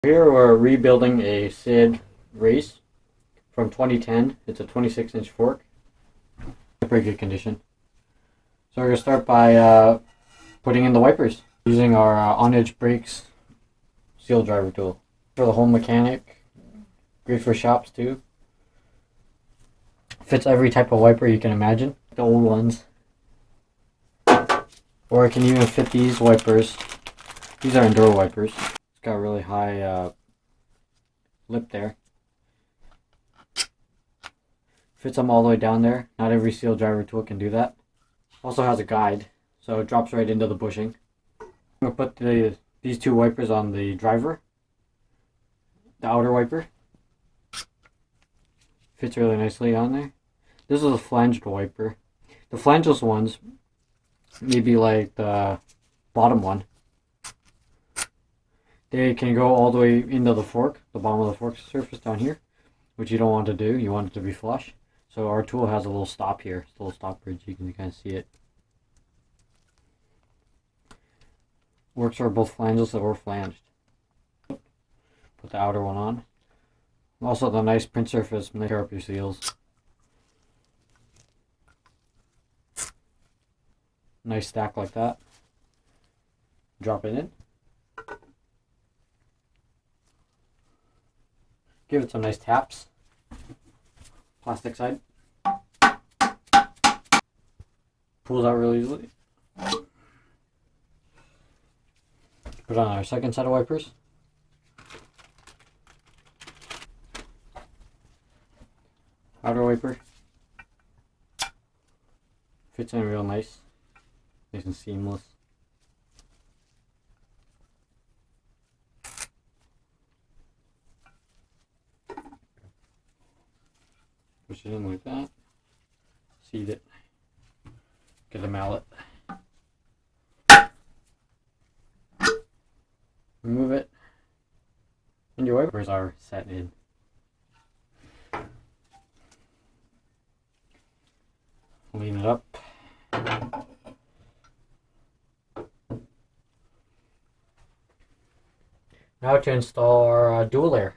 Here we're rebuilding a SID race from 2010. It's a 26-inch fork. Pretty good condition. So we're going to start by putting in the wipers using our on-edge brakes seal driver tool. For the home mechanic, great for shops too. Fits every type of wiper you can imagine, the old ones. Or it can even fit these wipers. These are Enduro wipers. It's got a really high lip there. Fits them all the way down there. Not every seal driver tool can do that. Also has a guide, so it drops right into the bushing. I'm going to put these two wipers on the driver. The outer wiper. Fits really nicely on there. This is a flanged wiper. The flangeless ones, maybe like the bottom one, they can go all the way into the fork, the bottom of the fork surface down here, which you don't want to do. You want it to be flush. So our tool has a little stop here. It's a little stop bridge. You can kind of see it. Works for both flangeless or flanged. Put the outer one on. Also the nice print surface when they tear up your seals. Nice stack like that. Drop it in. Give it some nice taps. Plastic side. Pulls out really easily. Put on our second set of wipers. Outer wiper. Fits in real nice. Nice and seamless. Push it in like that. Seat it. Get a mallet. Remove it. And your wipers are set in. Lean it up. Now to install our dual layer.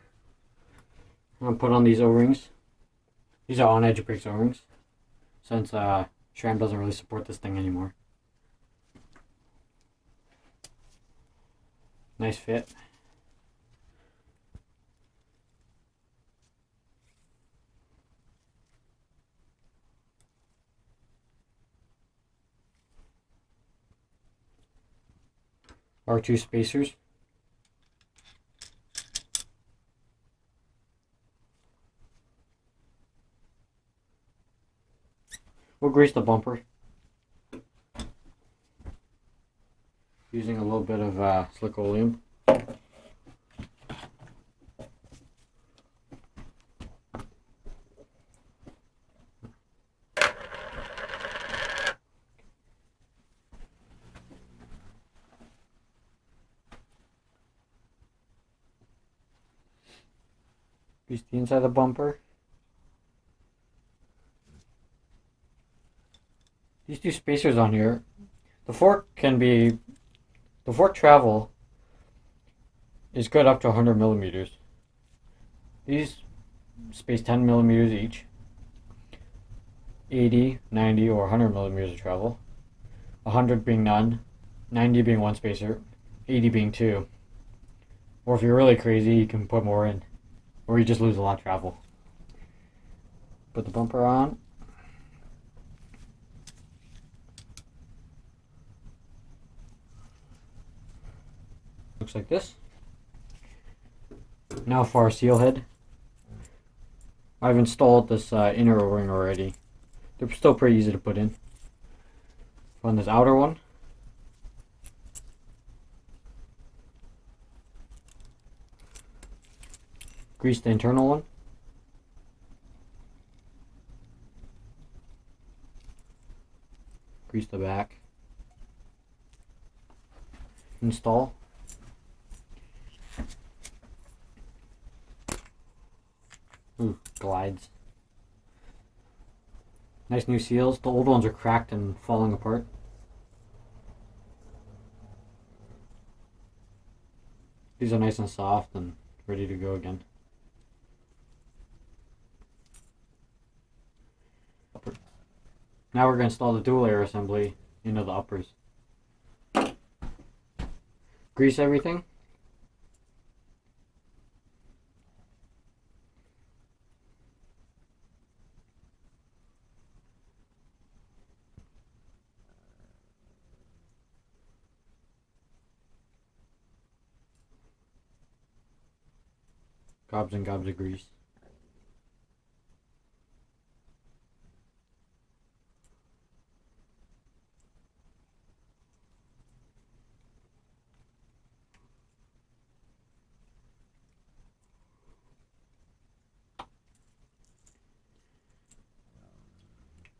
I'm going to put on these O-rings. These are on-edge brakes O-rings, since SRAM doesn't really support this thing anymore. Nice fit. Our two spacers. We'll grease the bumper using a little bit of slick oleum. Grease the inside of the bumper. These two spacers on here, the fork travel is good up to 100 millimeters. These space 10 millimeters each. 80, 90, or 100 millimeters of travel. 100 being none, 90 being one spacer, 80 being two. Or if you're really crazy, you can put more in. Or you just lose a lot of travel. Put the bumper on. Looks like this. Now for our seal head. I've installed this inner O-ring already. They're still pretty easy to put in. On this outer one. Grease the internal one. Grease the back. Install. Ooh, glides. Nice new seals. The old ones are cracked and falling apart. These are nice and soft and ready to go again. Now we're going to install the dual air assembly into the uppers. Grease everything. Gobs and gobs of grease.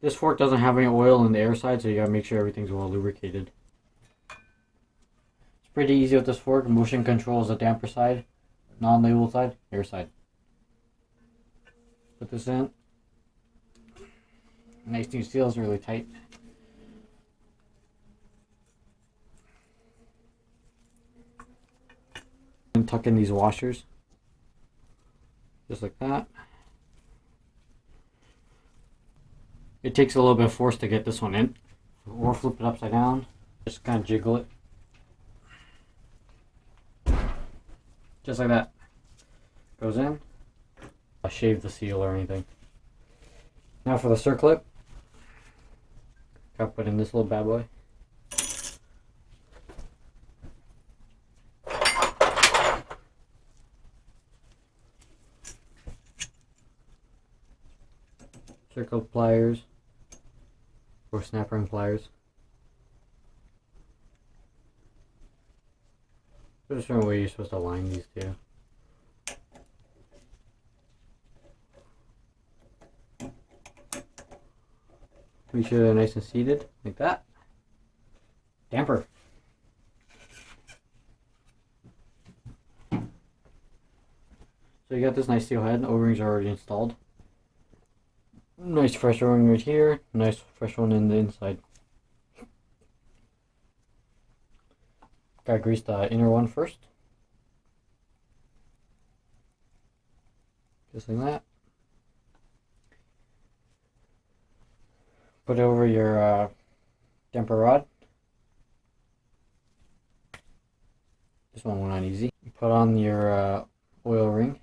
This fork doesn't have any oil in the air side, so you gotta make sure everything's well lubricated. It's pretty easy with this fork. Motion controls the damper side, non-label side, air side. Put this in. Nice new seal is really tight. And tuck in these washers, just like that. It takes a little bit of force to get this one in, or flip it upside down. Just kind of jiggle it, just like that. Goes in. I'll shave the seal or anything. Now for the circlip, gotta put in this little bad boy. Circle pliers or snap ring pliers. There's a certain way you're supposed to line these two. Make sure they're nice and seated, like that. Damper. So you got this nice steel head, O-rings are already installed. Nice fresh O-ring right here, nice fresh one in the inside. Gotta grease the inner one first. Just like that. Put it over your damper rod. This one went on easy. Put on your oil ring.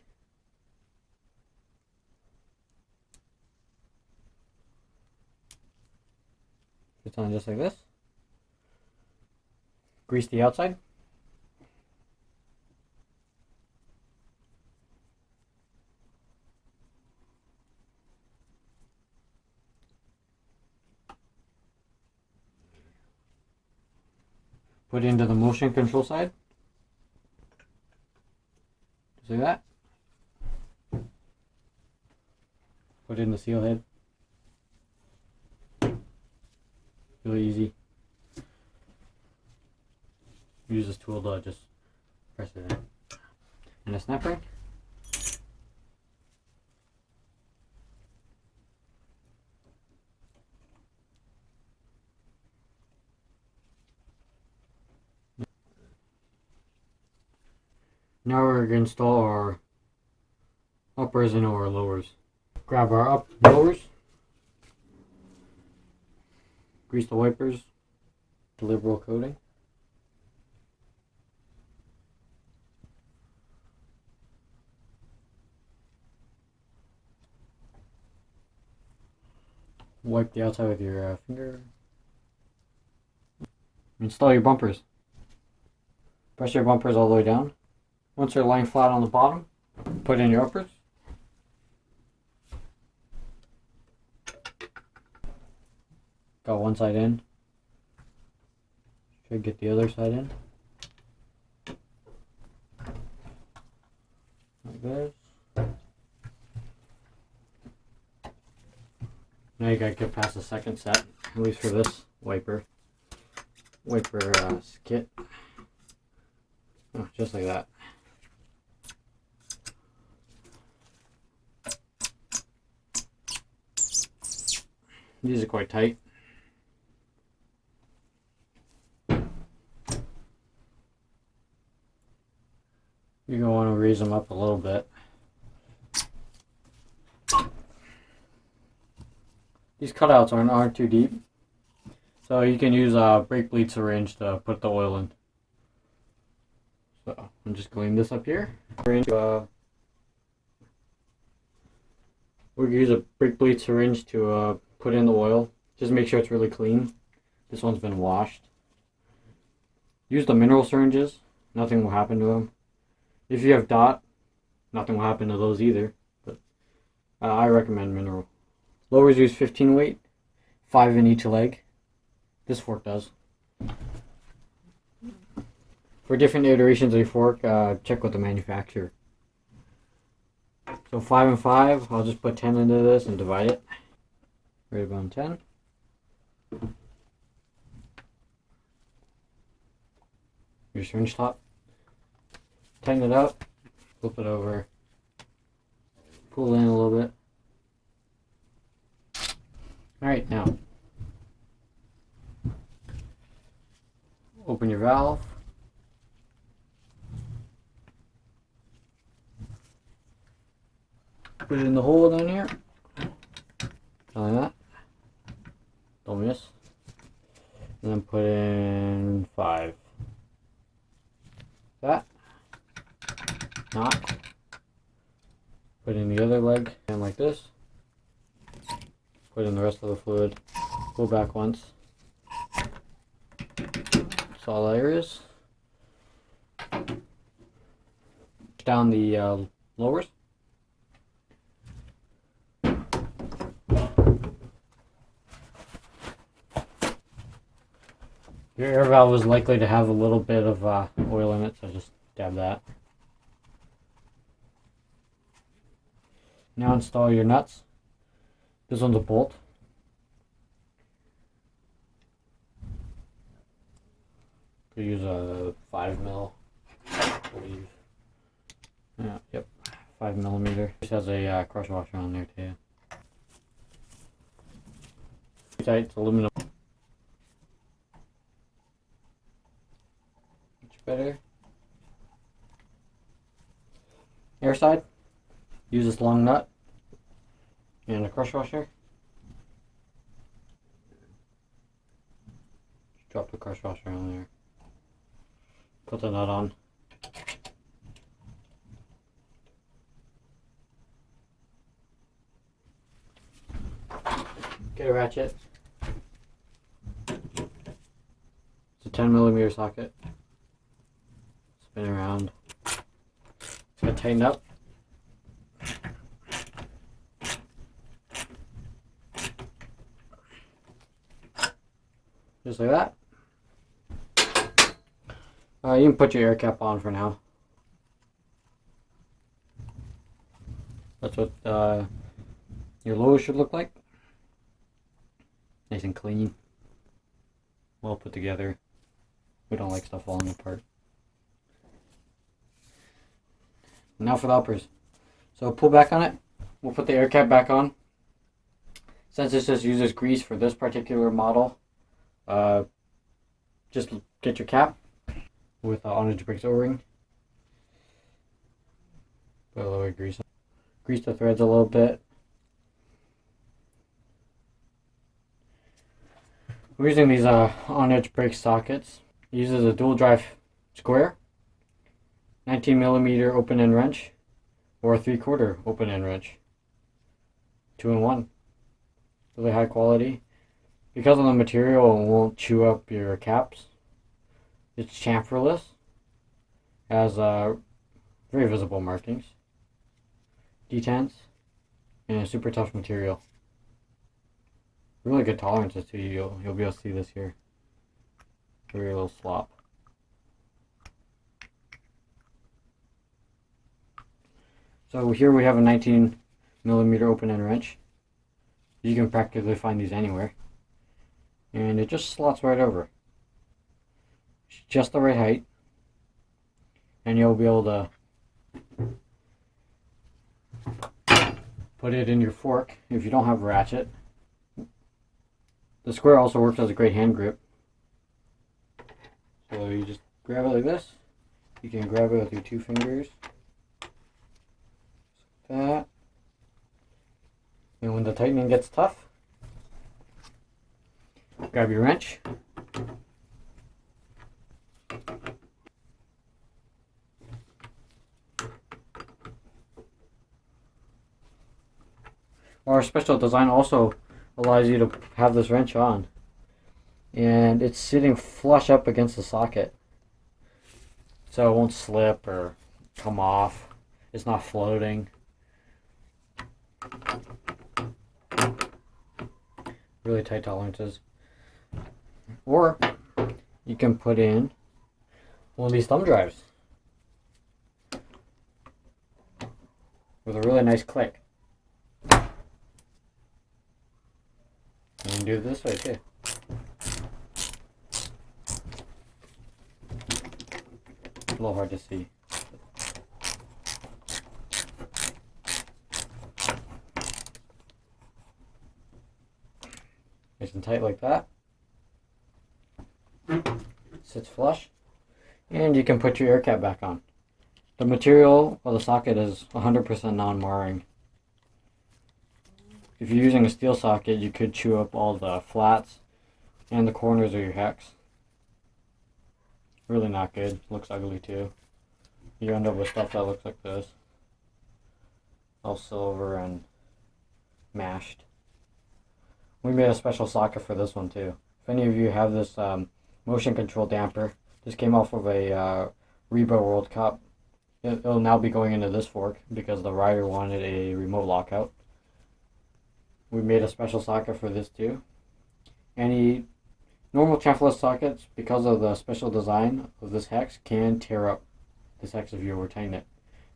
It's on just like this. Grease the outside. Put it into the motion control side. Just like that. Put in the seal head. Really easy. Use this tool to just press it in. And a snap ring. Now we're going to install our uppers and our lowers. Grab our lowers. Grease the wipers, the liberal coating. Wipe the outside with your finger. Install your bumpers. Press your bumpers all the way down. Once they're lying flat on the bottom, put in your uppers. Got one side in. Should get the other side in. Like this. Now you gotta get past the second set, at least for this wiper skit. Oh, just like that. These are quite tight. them up a little bit. These cutouts aren't too deep, so you can use a brake bleed syringe to put the oil in. So I'm just cleaning this up here. We can use a brake bleed syringe to put in the oil. Just make sure it's really clean. This one's been washed. Use the mineral syringes. Nothing will happen to them. If you have dot, nothing will happen to those either. But I recommend mineral. Lowers use 15 weight, 5 in each leg. This fork does. For different iterations of your fork, check with the manufacturer. So 5 and 5, I'll just put 10 into this and divide it. Right about 10. Your syringe top. Tighten it up, flip it over, pull in a little bit. Alright, now open your valve. Put it in the hole down here. Like that. Don't miss. And then put in 5. That. Knock. Put in the other leg, and like this. Put in the rest of the fluid. Pull back once. That's all there is. Down the lowers. Your air valve is likely to have a little bit of oil in it, so just dab that. Now install your nuts. This one's a bolt. Could use a 5mm, I believe. Yeah, yep, 5mm. This has a crush washer on there too. Tight, it's aluminum. Much better. Air side. Use this long nut and a crush washer. Just drop the crush washer on there. Put the nut on. Get a ratchet. It's a 10mm socket. Spin around. It's gonna tighten up. Just like that. You can put your air cap on for now. That's what your logo should look like. Nice and clean. Well put together. We don't like stuff falling apart. Now for the uppers. So pull back on it. We'll put the air cap back on. Since this just uses grease for this particular model, just get your cap with on-edge brakes O-ring. Put a little bit of grease on. Grease the threads a little bit. We're using these on-edge brake sockets. It uses a dual drive square, 19mm open end wrench, or a 3/4 open end wrench. 2-in-1. Really high quality. Because of the material, it won't chew up your caps. It's chamferless. Has very visible markings. Detents. And a super tough material. Really good tolerances too. You'll be able to see this here. Very little slop. So here we have a 19mm open end wrench. You can practically find these anywhere. And it just slots right over. It's just the right height. And you'll be able to put it in your fork if you don't have a ratchet. The square also works as a great hand grip. So you just grab it like this. You can grab it with your 2 fingers. And when the tightening gets tough, grab your wrench. Our special design also allows you to have this wrench on, and it's sitting flush up against the socket, so it won't slip or come off. It's not floating. Really tight tolerances. Or you can put in one of these thumb drives with a really nice click. You can do it this way too. A little hard to see. Nice and tight like that. Sits flush. And you can put your air cap back on. The material of the socket is 100% non-marring. If you're using a steel socket, you could chew up all the flats and the corners of your hex. Really not good. Looks ugly too. You end up with stuff that looks like this. All silver and mashed. We made a special socket for this one too. If any of you have this motion control damper, this came off of a Reba World Cup. It'll now be going into this fork because the rider wanted a remote lockout. We made a special socket for this too. Any normal chamferless sockets, because of the special design of this hex, can tear up this hex if you over tighten it.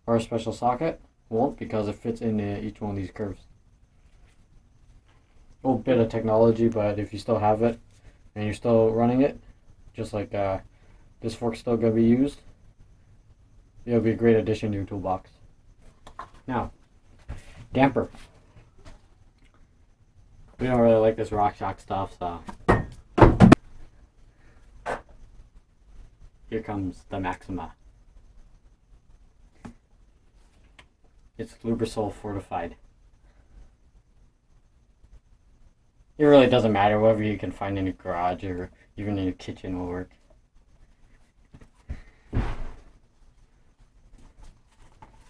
Our special socket won't, because it fits in each one of these curves. Old bit of technology, but if you still have it and you're still running it, just like this fork's still going to be used, it'll be a great addition to your toolbox. Now, damper. We don't really like this Rockshox stuff, so here comes the Maxima. It's Lubrisol fortified. It really doesn't matter, whatever you can find in your garage or even in your kitchen will work.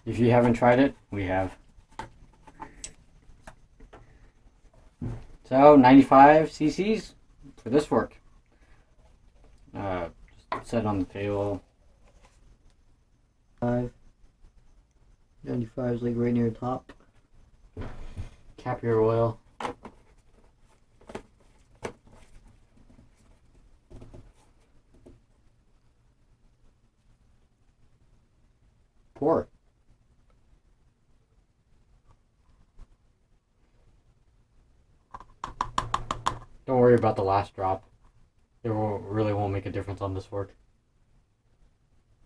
If you haven't tried it, we have. So 95 cc's for this fork. Just set on the table. 95 is like right near the top. Cap your oil. Pour. Don't worry about the last drop. It really won't make a difference on this fork.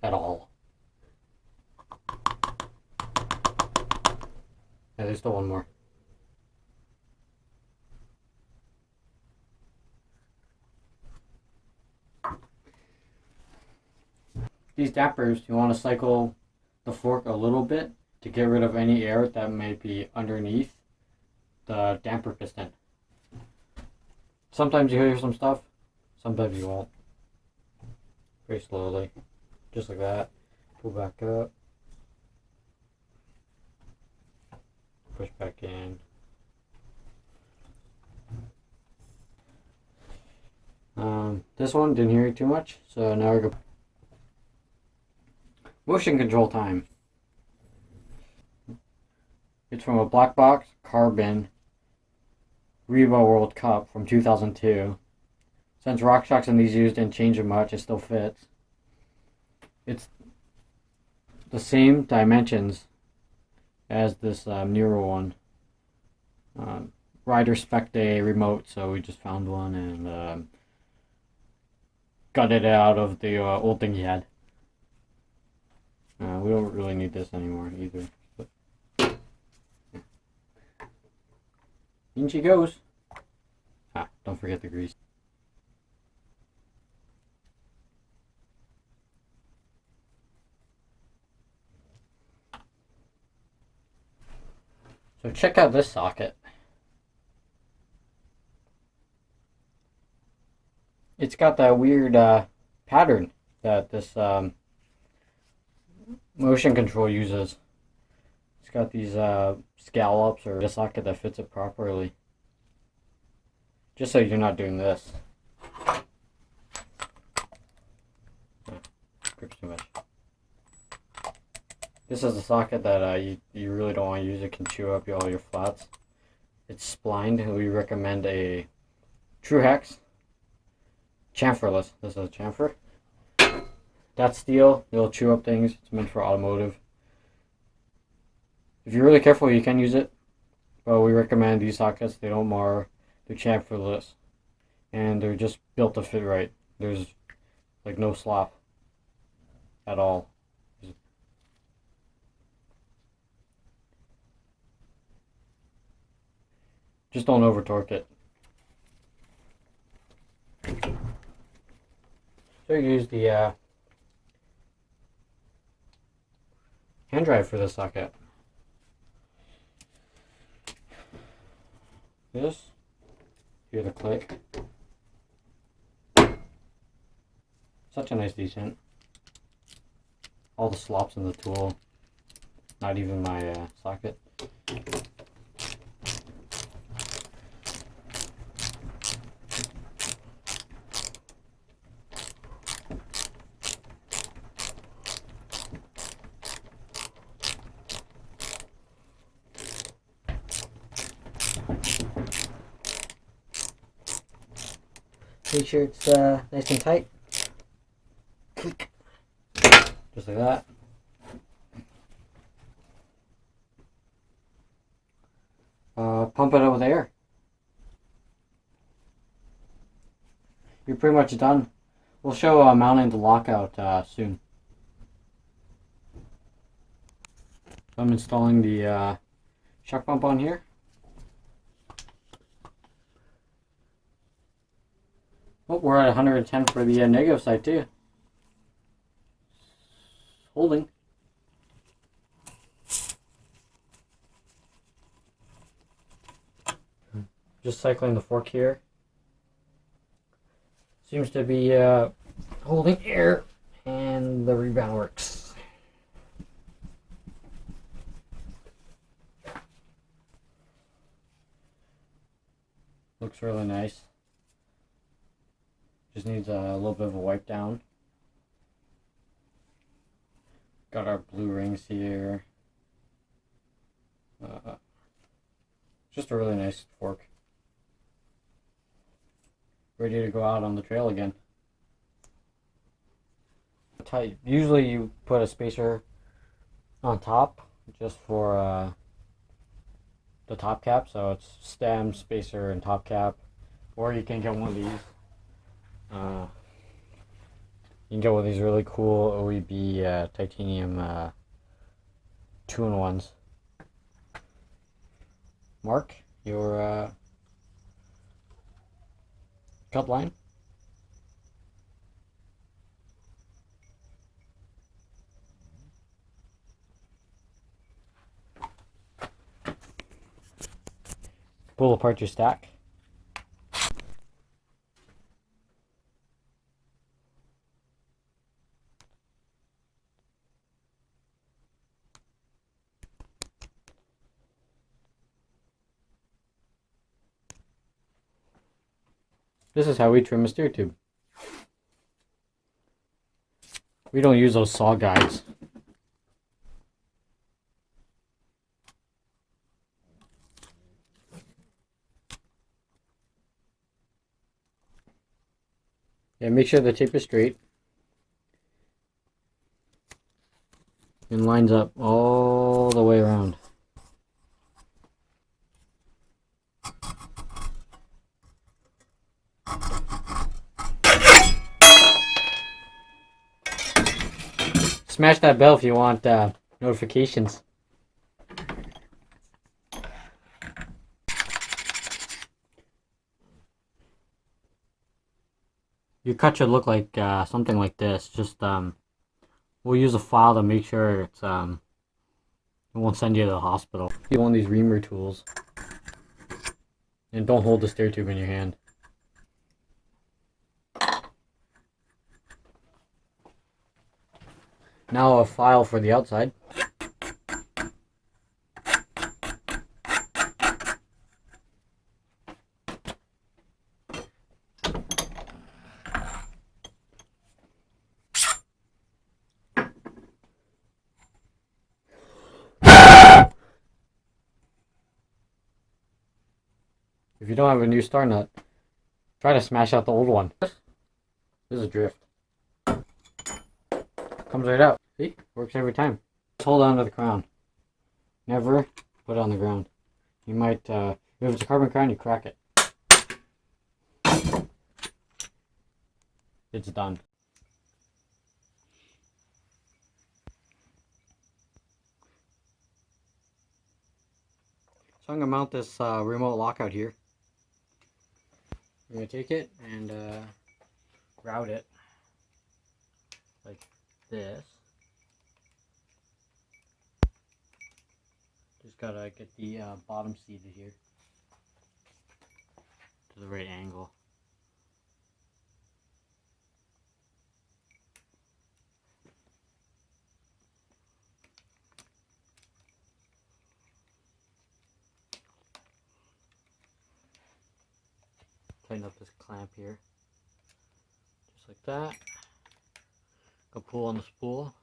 At all. Yeah, there's still one more. These dampers, you want to cycle the fork a little bit to get rid of any air that may be underneath the damper piston. Sometimes you hear some stuff, sometimes you won't. Very slowly, just like that. Pull back up, push back in. This one didn't hear it too much, so now we're going. Motion control time. It's from a black box carbon Reba World Cup from 2002. Since Rockshox and these used didn't change it much, it still fits. It's the same dimensions as this newer one. Rider spec'd a remote, so we just found one and got it out of the old thing he had. We don't really need this anymore either. But in she goes. Don't forget the grease. So check out this socket. it's got that weird pattern that this motion control uses. It's got these scallops or a socket that fits it properly. Just so you're not doing this. Grips too much. This is a socket that you really don't want to use. It can chew up all your flats. It's splined, and we recommend a true hex chamferless. This is a chamfer. That's steel. It'll chew up things. It's meant for automotive. If you're really careful, you can use it, but we recommend these sockets. They don't mar. They're chamferless, and they're just built to fit right. There's like no slop at all. Just don't over torque it. So you use the hand drive for this socket. This, hear the click. Such a nice descent. All the slops in the tool. Not even my socket. Make sure it's nice and tight. Click. Just like that. Pump it out with air. You're pretty much done. We'll show mounting the lockout soon. I'm installing the shock pump on here. Oh, we're at 110 for the negative side too. Holding. Just cycling the fork here. Seems to be holding air, and the rebound works. Looks really nice. Just needs a little bit of a wipe down. Got our blue rings here. Just a really nice fork. Ready to go out on the trail again. Usually you put a spacer on top just for the top cap, so it's stem, spacer, and top cap. Or you can get one of these. You can get one of these really cool OEB titanium 2-in-1s. Mark your cut line. Pull apart your stack. This is how we trim a steer tube. We don't use those saw guides. Yeah, make sure the tape is straight and lines up all the way around. Smash that bell if you want notifications. Your cut should look like something like this. Just we'll use a file to make sure it's it won't send you to the hospital. You want these reamer tools, and don't hold the stair tube in your hand. Now a file for the outside. If you don't have a new star nut, try to smash out the old one. This is a drift. Comes right out. See? Works every time. Just hold on to the crown. Never put it on the ground. You might, if it's a carbon crown, you crack it. It's done. So I'm going to mount this remote lockout here. I'm going to take it and route it like this. Just got to get the bottom seated here to the right angle. Tighten up this clamp here, just like that. Go pull on the spool.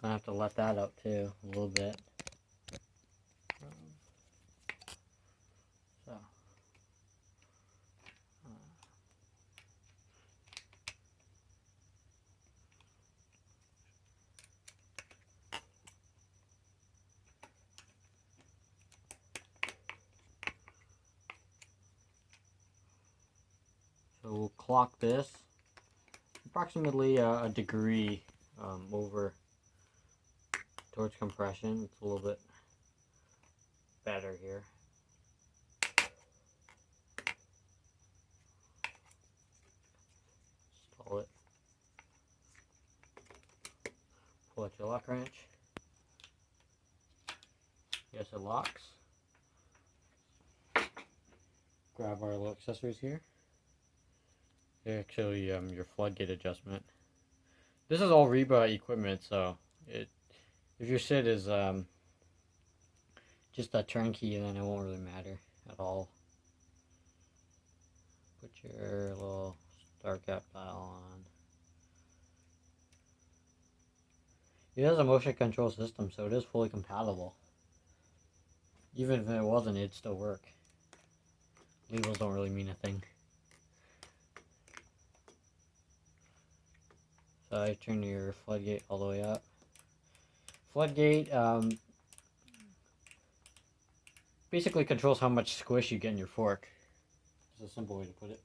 Gonna have to let that out too, a little bit. So, so we'll clock this approximately a degree over towards compression. It's a little bit better here. Install it. Pull out your lock wrench. Yes, it locks. Grab our little accessories here. Actually, your floodgate adjustment. This is all Reba equipment, so if your SID is just a turnkey, then it won't really matter at all. Put your little star cap dial on. It has a motion control system, so it is fully compatible. Even if it wasn't, it'd still work. Labels don't really mean a thing. So I turn your floodgate all the way up. Floodgate basically controls how much squish you get in your fork. It's a simple way to put it.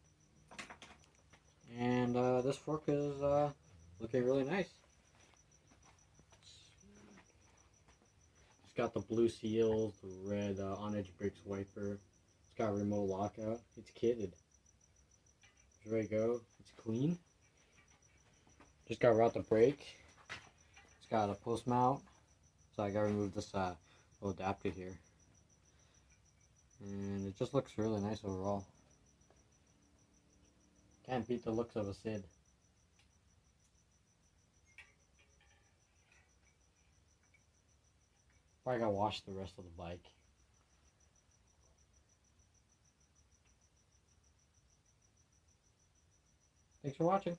And this fork is looking really nice. It's got the blue seals, the red on-edge brakes wiper. It's got a remote lockout. It's kitted. It's ready to go. It's clean. Just got to route the brake. It's got a post mount. So I got to remove this little adapter here. And it just looks really nice overall. Can't beat the looks of a SID. Probably gotta wash the rest of the bike. Thanks for watching.